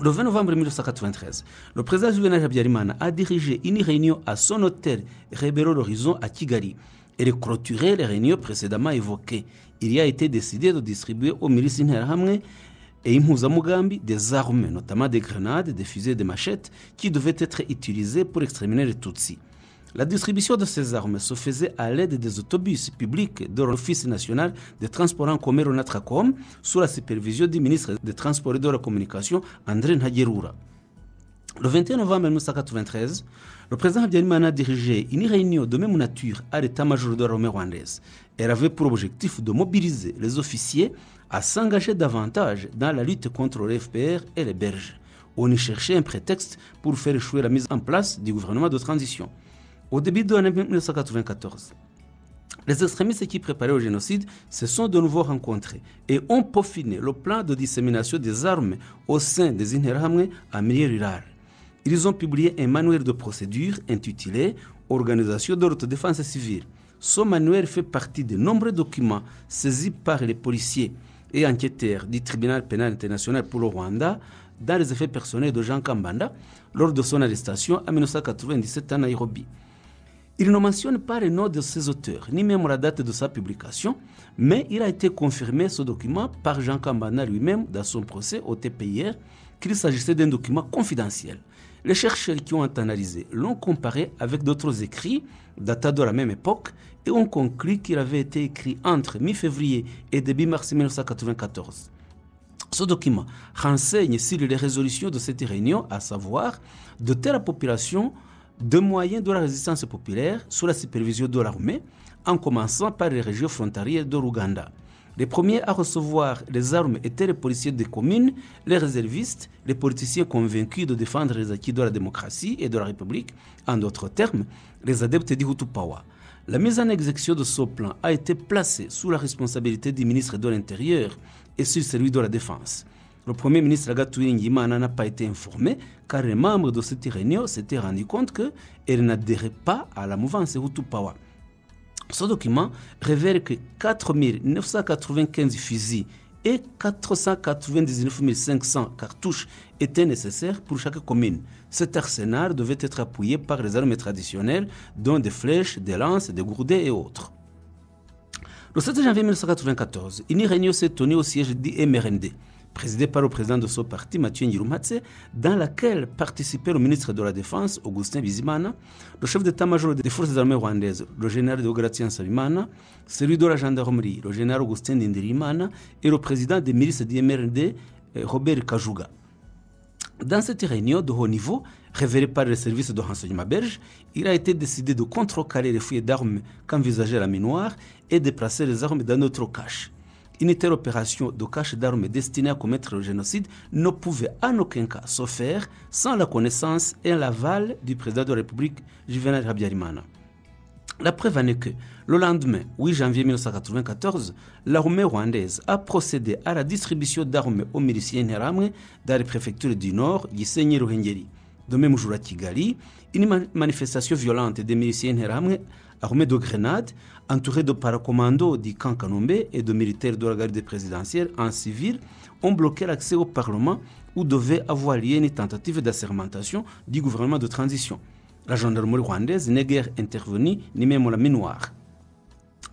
Le 20 novembre 1993, le président Juvenal Habyarimana a dirigé une réunion à son hôtel Rebero l'Horizon à Kigali. Et de clôturer les réunions précédemment évoquées. Il y a été décidé de distribuer aux milices Interahamwe et Impuzamugambi des armes, notamment des grenades, des fusils et des machettes, qui devaient être utilisées pour exterminer les Tutsis. La distribution de ces armes se faisait à l'aide des autobus publics de l'Office national des transports en commun Onatracom, sous la supervision du ministre des Transports et de la Communication, André Ntagerura. Le 21 novembre 1993, le président Habyarimana a dirigé une réunion de même nature à l'état-major de l'armée rwandaise. Elle avait pour objectif de mobiliser les officiers à s'engager davantage dans la lutte contre les FPR et les Belges. On y cherchait un prétexte pour faire échouer la mise en place du gouvernement de transition. Au début de l'année 1994, les extrémistes qui préparaient le génocide se sont de nouveau rencontrés et ont peaufiné le plan de dissémination des armes au sein des Interahamwe en milieu rural. Ils ont publié un manuel de procédure intitulé « Organisation de l'autodéfense civile ». Ce manuel fait partie de nombreux documents saisis par les policiers et enquêteurs du tribunal pénal international pour le Rwanda dans les effets personnels de Jean Kambanda lors de son arrestation en 1997 à Nairobi. Il ne mentionne pas le nom de ses auteurs, ni même la date de sa publication, mais il a été confirmé ce document par Jean Kambanda lui-même dans son procès au TPIR qu'il s'agissait d'un document confidentiel. Les chercheurs qui ont analysé l'ont comparé avec d'autres écrits datant de la même époque et ont conclu qu'il avait été écrit entre mi-février et début mars 1994. Ce document renseigne sur les résolutions de cette réunion, à savoir doter la population de moyens de la résistance populaire sous la supervision de l'armée, en commençant par les régions frontalières de l'Ouganda. Les premiers à recevoir les armes étaient les policiers des communes, les réservistes, les politiciens convaincus de défendre les acquis de la démocratie et de la République, en d'autres termes, les adeptes du Hutu-Pawa. La mise en exécution de ce plan a été placée sous la responsabilité du ministre de l'Intérieur et sur celui de la Défense. Le premier ministre Agathuye Ngimana n'a pas été informé car les membres de cette réunion s'étaient rendus compte qu'elle n'adhérait pas à la mouvance Hutu-Pawa. Ce document révèle que 4 995 fusils et 499 500 cartouches étaient nécessaires pour chaque commune. Cet arsenal devait être appuyé par les armes traditionnelles, dont des flèches, des lances, des gourdets et autres. Le 7 janvier 1994, une réunion s'est tenue au siège du MRND, présidée par le président de ce parti, Mathieu Ngirumpatse, dans laquelle participaient le ministre de la Défense, Augustin Bizimana, le chef d'état-major des forces armées rwandaises, le général Deogratian Nsabimana, celui de la gendarmerie, le général Augustin Ndindirimana, et le président des milices du MRND, Robert Kajuga. Dans cette réunion de haut niveau, révélée par les services de renseignement belge, il a été décidé de contrecarrer les fouilles d'armes qu'envisageait la Minoire et de placer les armes dans notre cache. Une telle opération de cache d'armes destinée à commettre le génocide ne pouvait en aucun cas se faire sans la connaissance et l'aval du président de la République, Juvenal Habyarimana. La preuve en est que, le lendemain, 8 janvier 1994, l'armée rwandaise a procédé à la distribution d'armes aux miliciens Interahamwe dans les préfectures du Nord, Gisenyi et Ruhengeri. De même jour à Kigali, une manifestation violente des miliciens Interahamwe armés de grenades, entourés de paracommandos du camp Kanombe et de militaires de la garde présidentielle en civil, ont bloqué l'accès au Parlement où devait avoir lieu une tentative d'assermentation du gouvernement de transition. La gendarmerie rwandaise n'est guère intervenue, ni même la Minoire.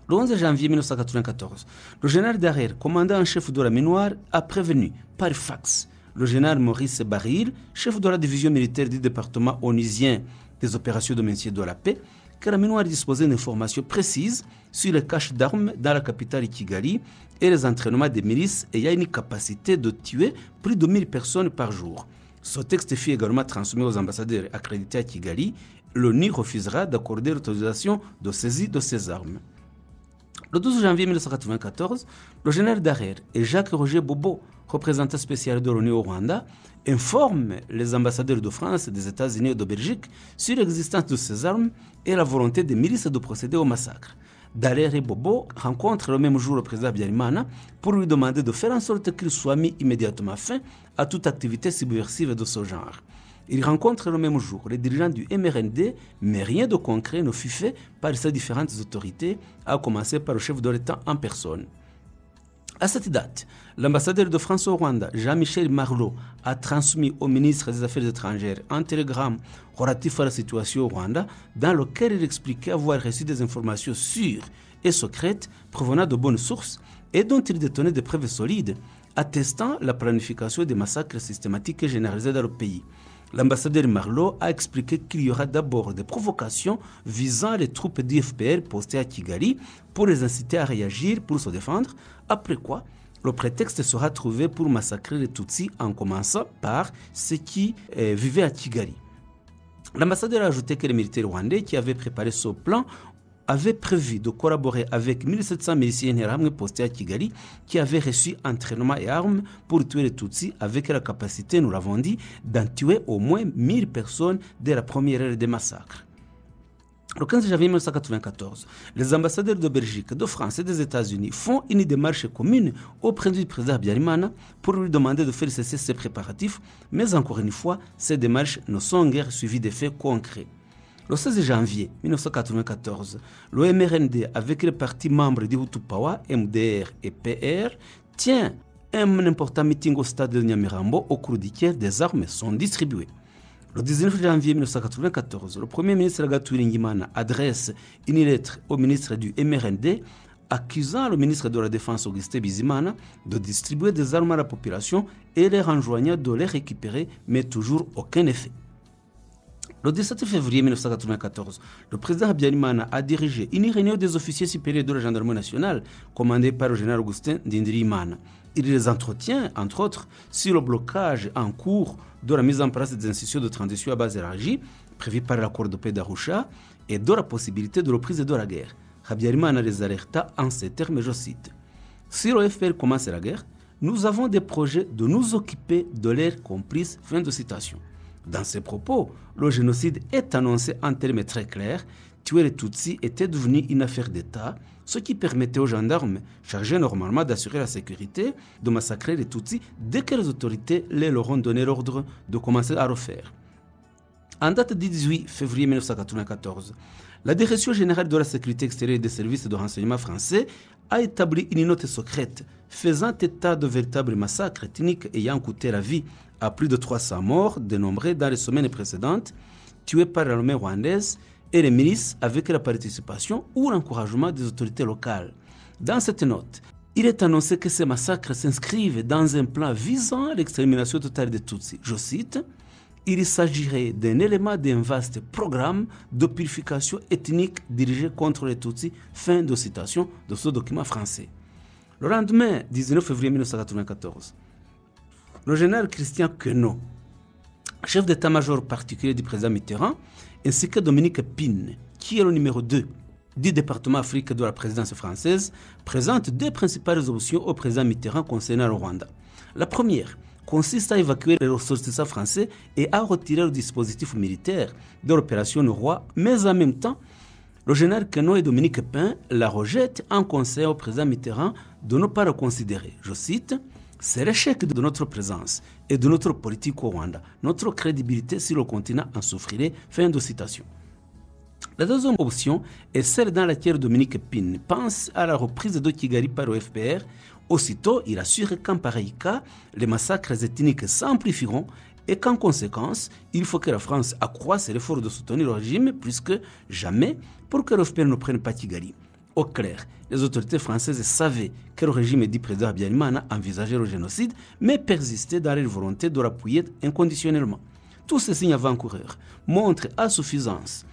Le 11 janvier 1994, le général Darer, commandant en chef de la Minoire, a prévenu par fax le général Maurice Baril, chef de la division militaire du département onusien des opérations de maintien de la paix, que la Minoire disposait d'informations précises sur les caches d'armes dans la capitale Kigali et les entraînements des milices ayant une capacité de tuer plus de 1000 personnes par jour. Ce texte fut également transmis aux ambassadeurs accrédités à Kigali. L'ONU refusera d'accorder l'autorisation de saisie de ces armes. Le 12 janvier 1994, le général Darer et Jacques-Roger Bobo, représentant spécial de l'ONU au Rwanda, informent les ambassadeurs de France, des États-Unis et de Belgique sur l'existence de ces armes et la volonté des milices de procéder au massacre. Darer et Bobo rencontrent le même jour le président Habyarimana pour lui demander de faire en sorte qu'il soit mis immédiatement fin à toute activité subversive de ce genre. Ils rencontrent le même jour les dirigeants du MRND, mais rien de concret ne fut fait par ces différentes autorités, à commencer par le chef de l'État en personne. À cette date, l'ambassadeur de France au Rwanda, Jean-Michel Marlot, a transmis au ministre des Affaires étrangères un télégramme relatif à la situation au Rwanda dans lequel il expliquait avoir reçu des informations sûres et secrètes provenant de bonnes sources et dont il détenait des preuves solides attestant la planification des massacres systématiques et généralisés dans le pays. L'ambassadeur Marlot a expliqué qu'il y aura d'abord des provocations visant les troupes d'IFPR postées à Kigali pour les inciter à réagir pour se défendre, après quoi le prétexte sera trouvé pour massacrer les Tutsis en commençant par ceux qui vivaient à Kigali. L'ambassadeur a ajouté que les militaires rwandais qui avaient préparé ce plan avait prévu de collaborer avec 1700 miliciens interahamwe postés à Kigali qui avaient reçu entraînement et armes pour tuer les Tutsis avec la capacité, nous l'avons dit, d'en tuer au moins 1000 personnes dès la première heure des massacres. Le 15 janvier 1994, les ambassadeurs de Belgique, de France et des États-Unis font une démarche commune auprès du président Habyarimana pour lui demander de faire cesser ses préparatifs, mais encore une fois, ces démarches ne sont guère suivies d'effets concrets. Le 16 janvier 1994, le MRND, avec les partis membres du Hutu-Pawa, MDR et PR, tient un important meeting au stade de Nyamirambo au cours duquel des armes sont distribuées. Le 19 janvier 1994, le Premier ministre Agathon Uwiringiyimana adresse une lettre au ministre du MRND accusant le ministre de la Défense Augustin Bizimana de distribuer des armes à la population et les enjoignant de les récupérer, mais toujours aucun effet. Le 17 février 1994, le président Habyarimana a dirigé une réunion des officiers supérieurs de la gendarmerie nationale commandée par le général Augustin Ndindirimana. Il les entretient, entre autres, sur le blocage en cours de la mise en place des institutions de transition à base élargie prévues par l'accord de paix d'Arusha et de la possibilité de reprise de la guerre. Habyarimana les alerta en ces termes, je cite: « Si le FPR commence la guerre, nous avons des projets de nous occuper de leurs complices. » Fin de citation. Dans ces propos, le génocide est annoncé en termes très clairs. Tuer les Tutsis était devenu une affaire d'État, ce qui permettait aux gendarmes, chargés normalement d'assurer la sécurité, de massacrer les Tutsis dès que les autorités leur ont donné l'ordre de commencer à refaire. En date du 18 février 1994, la Direction générale de la sécurité extérieure et des services de renseignement français a établi une note secrète faisant état de véritables massacres ethniques ayant coûté la vie à plus de 300 morts dénombrés dans les semaines précédentes, tués par l'armée rwandaise et les milices avec la participation ou l'encouragement des autorités locales. Dans cette note, il est annoncé que ces massacres s'inscrivent dans un plan visant l'extermination totale des Tutsis. Je cite: « Il s'agirait d'un élément d'un vaste programme de purification ethnique dirigé contre les Tutsis. » Fin de citation de ce document français. Le lendemain, 19 février 1994, le général Christian Queneau, chef d'état-major particulier du président Mitterrand, ainsi que Dominique Pine, qui est le numéro 2 du département Afrique de la présidence française, présentent deux principales options au président Mitterrand concernant le Rwanda. La première consiste à évacuer les ressortissants français et à retirer le dispositif militaire de l'opération Le Roi, mais en même temps, le général Queneau et Dominique Pine la rejettent en conseil au président Mitterrand de ne pas le considérer. Je cite: « C'est l'échec de notre présence et de notre politique au Rwanda. Notre crédibilité sur le continent en souffrirait. » Fin de citation. La deuxième option est celle dans laquelle Dominique Pine pense à la reprise de Kigali par le FPR. Aussitôt, il assure qu'en pareil cas, les massacres ethniques s'amplifieront et qu'en conséquence, il faut que la France accroisse l'effort de soutenir le régime plus que jamais pour que le FPR ne prenne pas Kigali. Au clair, les autorités françaises savaient que le régime du président Habyarimana envisageait le génocide, mais persistait dans leur volonté de l'appuyer inconditionnellement. Tous ces signes avant-coureurs montrent à suffisance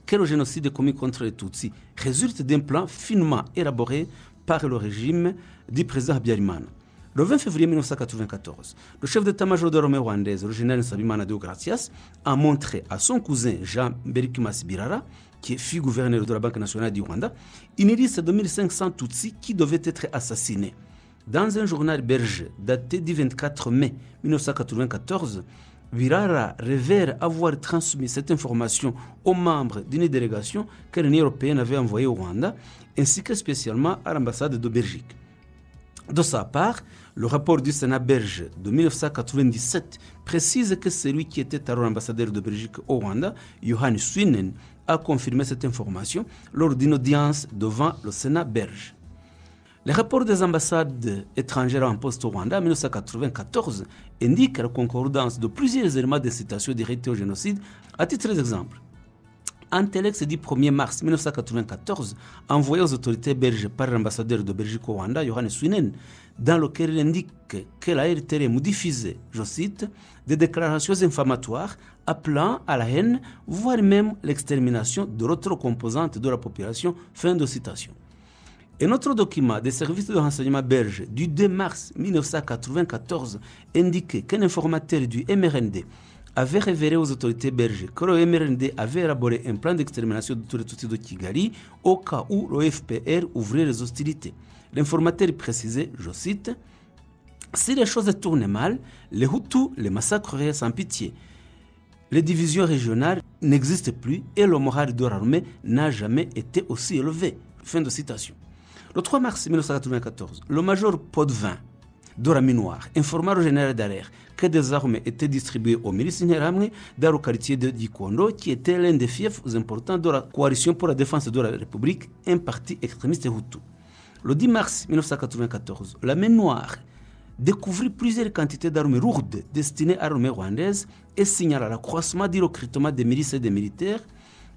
que le génocide commis contre les Tutsis résulte d'un plan finement élaboré par le régime du président Habyarimana. Le 20 février 1994, le chef d'état-major de l'armée rwandaise, le général Nsabimana Deogratias, a montré à son cousin Jean Berkimas Birara, qui fut gouverneur de la Banque nationale du Rwanda, une liste de 1500 Tutsis qui devaient être assassinés. Dans un journal belge daté du 24 mai 1994, Birara révèle avoir transmis cette information aux membres d'une délégation que l'Union européenne avait envoyée au Rwanda, ainsi que spécialement à l'ambassade de Belgique. De sa part, le rapport du Sénat belge de 1997 précise que celui qui était alors ambassadeur de Belgique au Rwanda, Johan Swinen, a confirmé cette information lors d'une audience devant le Sénat belge. Les rapports des ambassades étrangères en poste au Rwanda en 1994 indiquent la concordance de plusieurs éléments d'incitation directe au génocide. À titre d'exemple, un telex du 1er mars 1994, envoyé aux autorités belges par l'ambassadeur de Belgique au Rwanda, Johannes Swinen, dans lequel il indique que la RTRM diffusait, je cite, des déclarations inflammatoires appelant à la haine, voire même l'extermination de l'autre composante de la population. Fin de citation. Un autre document des services de renseignement belges du 2 mars 1994 indiquait qu'un informateur du MRND avait révélé aux autorités belges que le MRND avait élaboré un plan d'extermination de tous les Tutsis de Kigali au cas où le FPR ouvrait les hostilités. L'informateur précisait, je cite, « Si les choses tournent mal, les Hutus les massacreraient sans pitié. Les divisions régionales n'existent plus et le moral de l'armée n'a jamais été aussi élevé. » Fin de citation. Le 3 mars 1994, le major Potvin de la Minoire informa le général Dallaire que des armes étaient distribuées aux milices Interahamwe dans le quartier de Gikondo, qui était l'un des fiefs importants de la coalition pour la défense de la République, un parti extrémiste Hutu. Le 10 mars 1994, la Minoire découvrit plusieurs quantités d'armes lourdes destinées à l'armée rwandaise et signala l'accroissement du recrutement des milices et des militaires,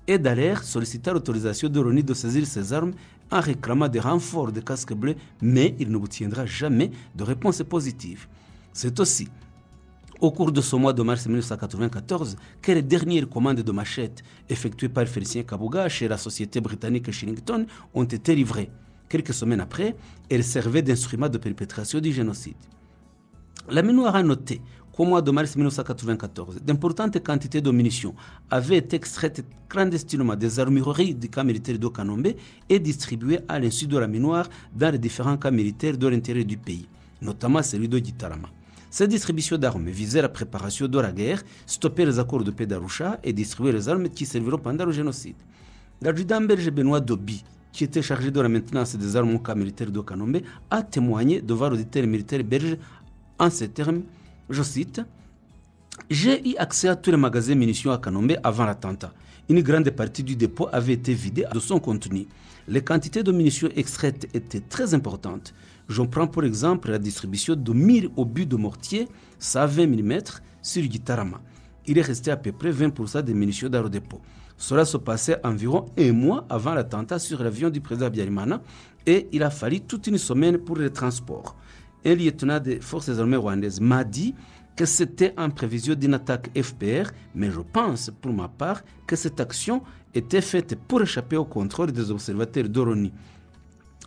et Dallaire sollicita l'autorisation de l'ONU de saisir ces armes en réclamant des renforts de casques bleus, mais il n'obtiendra jamais de réponse positive. C'est aussi au cours de ce mois de mars 1994 que les dernières commandes de machettes effectuées par Félicien Kabuga chez la société britannique Shillington ont été livrées. Quelques semaines après, elles servaient d'instrument de perpétration du génocide. La Minoire a noté qu'au mois de mars 1994, d'importantes quantités de munitions avaient été extraites clandestinement des armureries du camp militaire de Kanombe et distribuées à l'insu de la Minoire dans les différents camps militaires de l'intérieur du pays, notamment celui de Gitarama. Cette distribution d'armes visait la préparation de la guerre, stopper les accords de paix d'Arusha et distribuer les armes qui serviront pendant le génocide. L'adjudant belge Benoît Dobi, qui était chargé de la maintenance des armes au camp militaire de Kanombe, a témoigné devant l'auditeur militaire belge en ces termes. Je cite, « J'ai eu accès à tous les magasins munitions à Kanombe avant l'attentat. Une grande partie du dépôt avait été vidée de son contenu. Les quantités de munitions extraites étaient très importantes. J'en prends pour exemple la distribution de 1000 obus de mortier 120 mm sur Gitarama. Il est resté à peu près 20% des munitions dans le dépôt. Cela se passait environ un mois avant l'attentat sur l'avion du président Habyarimana et il a fallu toute une semaine pour le transport. Un lieutenant des forces armées rwandaises m'a dit que c'était en prévision d'une attaque FPR, mais je pense pour ma part que cette action était faite pour échapper au contrôle des observateurs de l'ONU.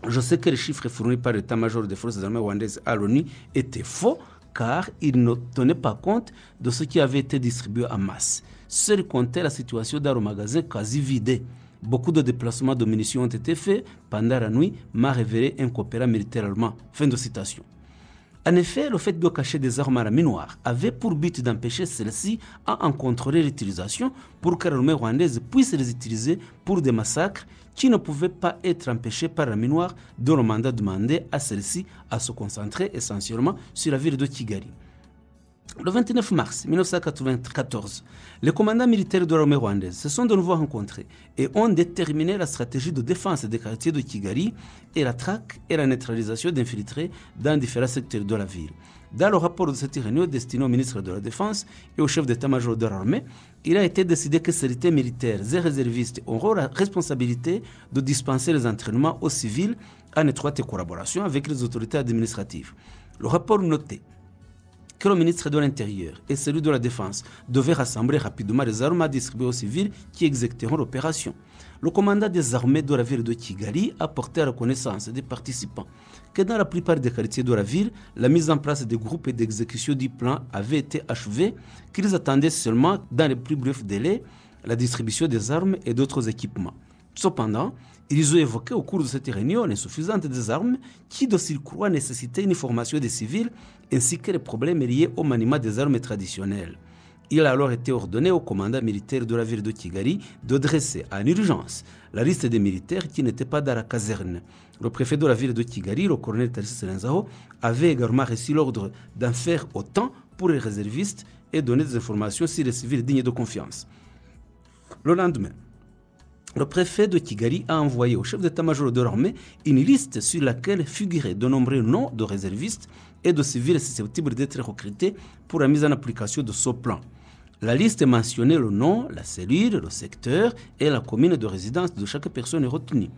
Je sais que les chiffres fournis par l'état-major des forces armées rwandaises à l'ONU étaient faux, car ils ne tenaient pas compte de ce qui avait été distribué en masse. Seul comptait la situation dans le magasin quasi vidé. Beaucoup de déplacements de munitions ont été faits pendant la nuit, m'a révélé un coopérant militaire allemand. Fin de citation. En effet, le fait de cacher des armes à la Minoire avait pour but d'empêcher celles-ci à en contrôler l'utilisation pour que l'armée rwandaise puisse les utiliser pour des massacres qui ne pouvaient pas être empêchés par la Minoire, dont le mandat demandait à celle-ci à se concentrer essentiellement sur la ville de Kigali. Le 29 mars 1994, les commandants militaires de l'armée rwandaise se sont de nouveau rencontrés et ont déterminé la stratégie de défense des quartiers de Kigali et la traque et la neutralisation d'infiltrés dans différents secteurs de la ville. Dans le rapport de cette réunion destiné au ministre de la Défense et au chef d'état-major de l'armée, il a été décidé que ces unités militaires et réservistes auront la responsabilité de dispenser les entraînements aux civils en étroite collaboration avec les autorités administratives. Le rapport notait que le ministre de l'Intérieur et celui de la Défense devaient rassembler rapidement les armes à distribuer aux civils qui exécuteront l'opération. Le commandant des armées de la ville de Kigali a porté à la connaissance des participants que dans la plupart des quartiers de la ville, la mise en place des groupes et d'exécution du plan avait été achevée, qu'ils attendaient seulement, dans les plus brefs délais, la distribution des armes et d'autres équipements. Cependant, ils ont évoqué au cours de cette réunion l'insuffisance des armes qui, de surcroît, nécessitait une formation des civils ainsi que les problèmes liés au maniement des armes traditionnelles. Il a alors été ordonné au commandant militaire de la ville de Kigali de dresser en urgence la liste des militaires qui n'étaient pas dans la caserne. Le préfet de la ville de Kigali, le colonel Tarcisse Renzaho, avait également reçu l'ordre d'en faire autant pour les réservistes et donner des informations sur les civils dignes de confiance. Le lendemain, Le préfet de Kigali a envoyé au chef d'état-major de l'armée une liste sur laquelle figuraient de nombreux noms de réservistes et de civils susceptibles d'être recrutés pour la mise en application de ce plan. La liste mentionnait le nom, la cellule, le secteur et la commune de résidence de chaque personne retenue.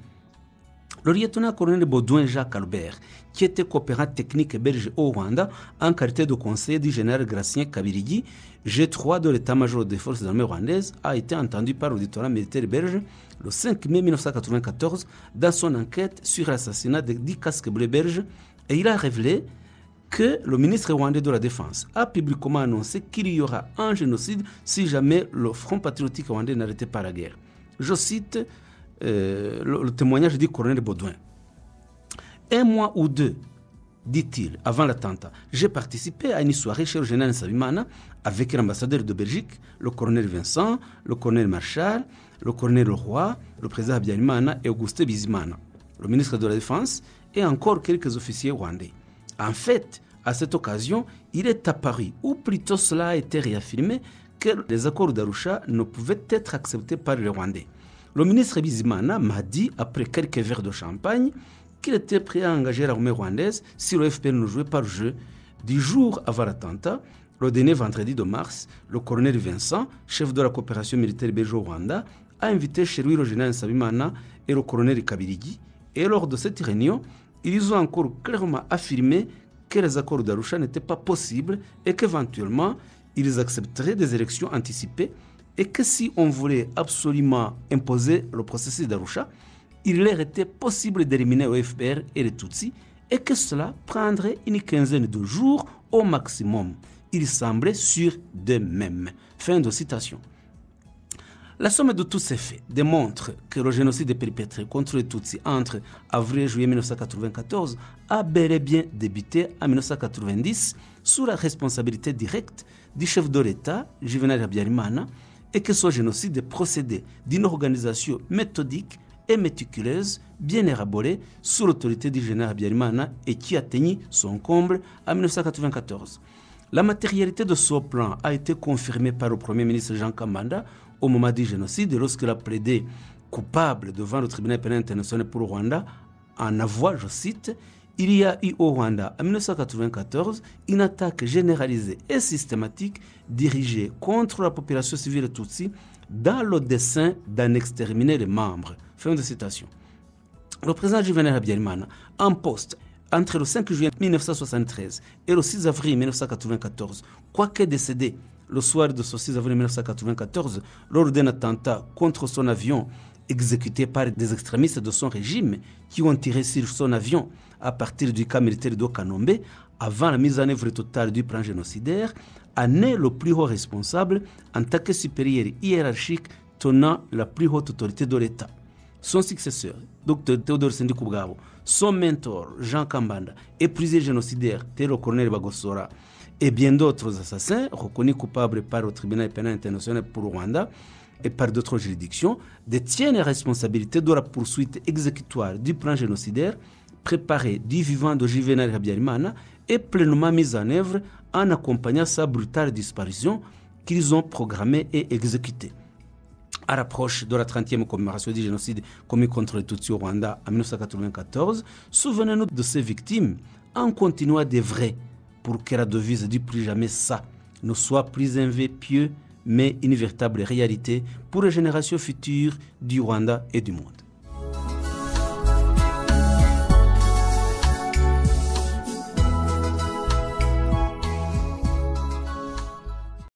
Le lieutenant-colonel Baudouin Jacques Albert, qui était coopérant technique belge au Rwanda en qualité de conseiller du général Gracien Kabirigi, G3 de l'état-major des forces armées rwandaises, a été entendu par l'auditorat militaire belge le 5 mai 1994 dans son enquête sur l'assassinat de 10 casques bleus belges, et il a révélé que le ministre rwandais de la Défense a publiquement annoncé qu'il y aura un génocide si jamais le Front patriotique rwandais n'arrêtait pas la guerre. Je cite le témoignage du colonel Baudouin. Un mois ou deux, dit-il, avant l'attentat, j'ai participé à une soirée chez le général Nsabimana avec l'ambassadeur de Belgique, le colonel Vincent, le colonel Marshall, le colonel Leroy, le président Habyarimana et Augustin Bizimana, le ministre de la Défense et encore quelques officiers rwandais. En fait, à cette occasion, il est apparu, ou plutôt cela a été réaffirmé, que les accords d'Arusha ne pouvaient être acceptés par les Rwandais. Le ministre Bizimana m'a dit, après quelques verres de champagne, qu'il était prêt à engager l'armée rwandaise si le FPR ne jouait pas le jeu. 10 jours avant l'attentat, le dernier vendredi de mars, le colonel Vincent, chef de la coopération militaire belge-Rwanda, a invité chez lui le général Nsabimana et le colonel Kabirigi. Et lors de cette réunion, ils ont encore clairement affirmé que les accords d'Arusha n'étaient pas possibles et qu'éventuellement, ils accepteraient des élections anticipées et que si on voulait absolument imposer le processus d'Arusha, il leur était possible d'éliminer le FPR et les Tutsis et que cela prendrait une quinzaine de jours au maximum. Il semblait sûr d'eux-mêmes. Fin de citation. La somme de tous ces faits démontre que le génocide perpétré contre les Tutsis entre avril et juillet 1994 a bel et bien débuté en 1990 sous la responsabilité directe du chef de l'État, Juvenal Habyarimana, et que ce génocide est procédé d'une organisation méthodique et méticuleuse, bien élaborée, sous l'autorité du général Habyarimana et qui atteignit son comble en 1994. La matérialité de ce plan a été confirmée par le Premier ministre Jean Kambanda au moment du génocide lorsqu'il a plaidé coupable devant le tribunal pénal international pour le Rwanda en avouant, je cite, « Il y a eu au Rwanda en 1994 une attaque généralisée et systématique dirigée contre la population civile Tutsi dans le dessein d'en exterminer les membres. » Fin de citation. Le président Juvenal Habyarimana, en poste entre le 5 juillet 1973 et le 6 avril 1994, quoique décédé le soir de ce 6 avril 1994 lors d'un attentat contre son avion exécuté par des extrémistes de son régime qui ont tiré sur son avion à partir du camp militaire d'Okanombe avant la mise en œuvre totale du plan génocidaire, en est le plus haut responsable en tant que supérieur hiérarchique tenant la plus haute autorité de l'État. Son successeur, Dr Théodore Sendikoubgabo, son mentor, Jean Kambanda, et plusieurs génocidaires, tel le colonel Bagosora, et bien d'autres assassins reconnus coupables par le tribunal pénal international pour le Rwanda et par d'autres juridictions, détiennent la responsabilité de la poursuite exécutoire du plan génocidaire préparé du vivant de Juvenal Habyarimana et pleinement mis en œuvre en accompagnant sa brutale disparition qu'ils ont programmée et exécutée. À l'approche de la 30e commémoration du génocide commis contre les Tutsis au Rwanda en 1994, souvenez-nous de ces victimes en continuant d'œuvrer pour que la devise du plus jamais ça ne soit plus un vœu pieux, mais une véritable réalité pour les générations futures du Rwanda et du monde.